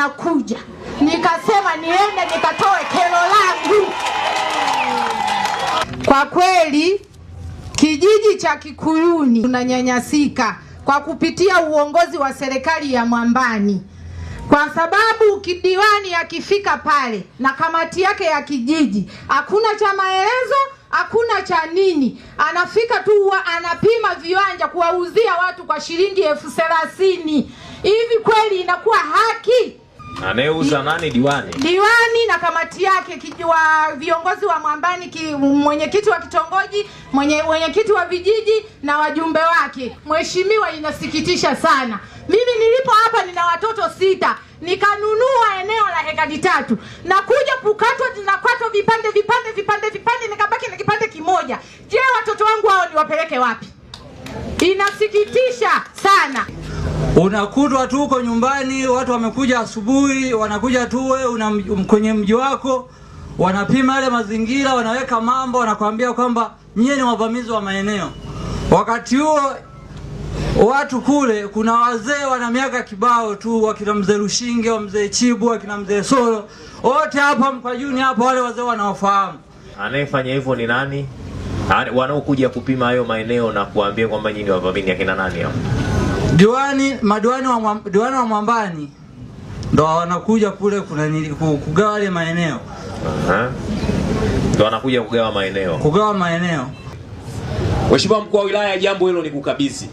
anakuja. Nikasema niende nikatoe kero langu. Kwa kweli kijiji cha Kikuyuni tunanyanyasika kwa kupitia uongozi wa serikali ya Mwambani, kwa sababu kidiwani akifika pale na kamati yake ya kijiji, hakuna cha maelezo, hakuna cha nini. Anafika tu anapima viwanja kuwauzia watu kwa shilingi 30,000. Hivi kweli inakuwa haki? Anayeuza nani? Diwani na kamati yake, viongozi wa Mwambani, mwenyekiti wa kitongoji, mwenyekiti wa vijiji na wajumbe wake. Mheshimiwa, inasikitisha sana. Mimi nilipo hapa nina watoto 6, nikanunua eneo la hekari 3 na kuja kukatwa, zinakatwa vipande, nikabaki na kipande kimoja. Je, watoto wangu hao niwapeleke wapi? Inasikitisha sana. Unakutwa tu uko nyumbani, watu wamekuja asubuhi, wanakuja tu wewe kwenye mji wako, wanapima yale mazingira, wanaweka mambo, wanakuambia kwamba nyie ni wavamizi wa maeneo. Wakati huo watu kule kuna wazee wana miaka kibao tu, wakina mzee Lushinge, wa mzee Chibu, wakina mzee Solo, wote hapa Mkwajuni hapa, wale wazee wanaofahamu. Anayefanya hivyo ni nani? Wanaokuja kupima hayo maeneo na kuambia kwamba nyinyi ni wavamizi akina nani hao? Diwani wa Mwambani ndo wanakuja kule kugawa ile maeneo. Ndo wanakuja kugawa maeneo. Mheshimiwa Mkuu wa Wilaya, jambo hilo ni kukabidhi.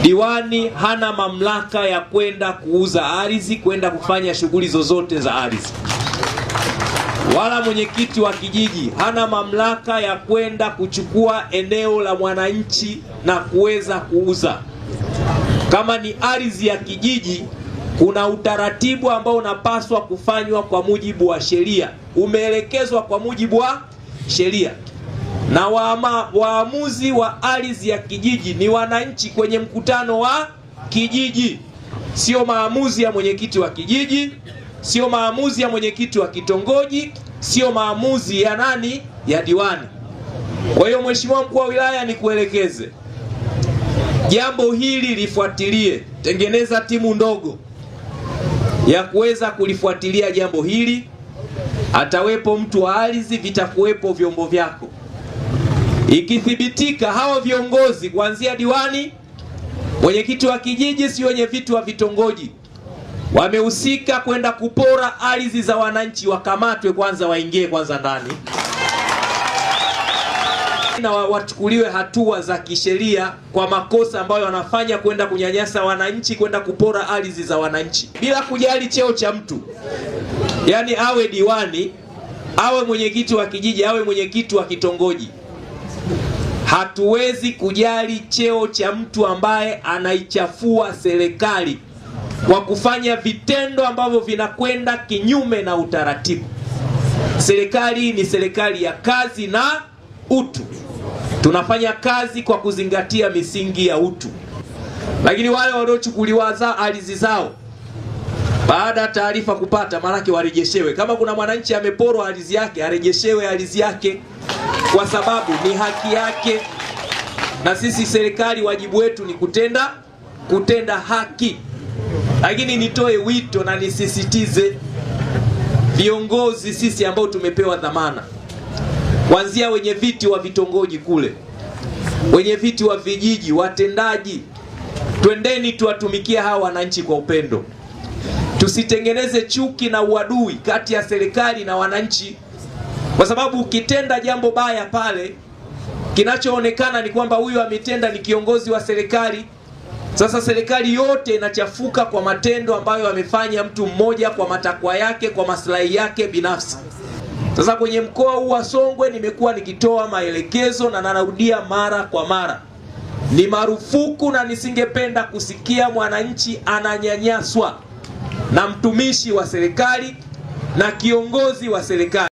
Diwani hana mamlaka ya kwenda kuuza ardhi, kwenda kufanya shughuli zozote za ardhi. Wala mwenyekiti wa kijiji hana mamlaka ya kwenda kuchukua eneo la mwananchi na kuweza kuuza. Kama ni ardhi ya kijiji, kuna utaratibu ambao unapaswa kufanywa kwa mujibu wa sheria, umeelekezwa kwa mujibu wa sheria, na waamuzi wa ardhi ya kijiji ni wananchi kwenye mkutano wa kijiji. Sio maamuzi ya mwenyekiti wa kijiji, sio maamuzi ya mwenyekiti wa kitongoji, sio maamuzi ya nani? Ya diwani. Kwa hiyo Mheshimiwa Mkuu wa Wilaya, nikuelekeze jambo hili lifuatilie. Tengeneza timu ndogo ya kuweza kulifuatilia jambo hili. Atawepo mtu wa ardhi, vitakuwepo vyombo vyako. Ikithibitika hao viongozi kuanzia diwani, mwenyekiti wa kijiji, si wenye vitu wa vitongoji, wamehusika kwenda kupora ardhi za wananchi, wakamatwe kwanza, waingie kwanza ndani na wachukuliwe hatua za kisheria kwa makosa ambayo wanafanya, kwenda kunyanyasa wananchi, kwenda kupora ardhi za wananchi bila kujali cheo cha mtu. Yaani awe diwani, awe mwenyekiti wa kijiji, awe mwenyekiti wa kitongoji, hatuwezi kujali cheo cha mtu ambaye anaichafua serikali kwa kufanya vitendo ambavyo vinakwenda kinyume na utaratibu. Serikali ni serikali ya kazi na utu. Tunafanya kazi kwa kuzingatia misingi ya utu. Lakini wale waliochukuliwa ardhi zao baada ya taarifa kupata, maanake warejeshewe. Kama kuna mwananchi ameporwa ardhi yake, arejeshewe ardhi yake, kwa sababu ni haki yake. Na sisi serikali, wajibu wetu ni kutenda haki. Lakini nitoe wito na nisisitize, viongozi sisi ambao tumepewa dhamana, kuanzia wenye viti wa vitongoji kule, wenye viti wa vijiji, watendaji, twendeni tuwatumikie hawa wananchi kwa upendo. Tusitengeneze chuki na uadui kati ya serikali na wananchi, kwa sababu ukitenda jambo baya pale, kinachoonekana ni kwamba huyu ametenda ni kiongozi wa serikali. Sasa serikali yote inachafuka kwa matendo ambayo amefanya mtu mmoja kwa matakwa yake, kwa maslahi yake binafsi. Sasa kwenye mkoa huu wa Songwe nimekuwa nikitoa maelekezo na narudia mara kwa mara, ni marufuku, na nisingependa kusikia mwananchi ananyanyaswa na mtumishi wa serikali na kiongozi wa serikali.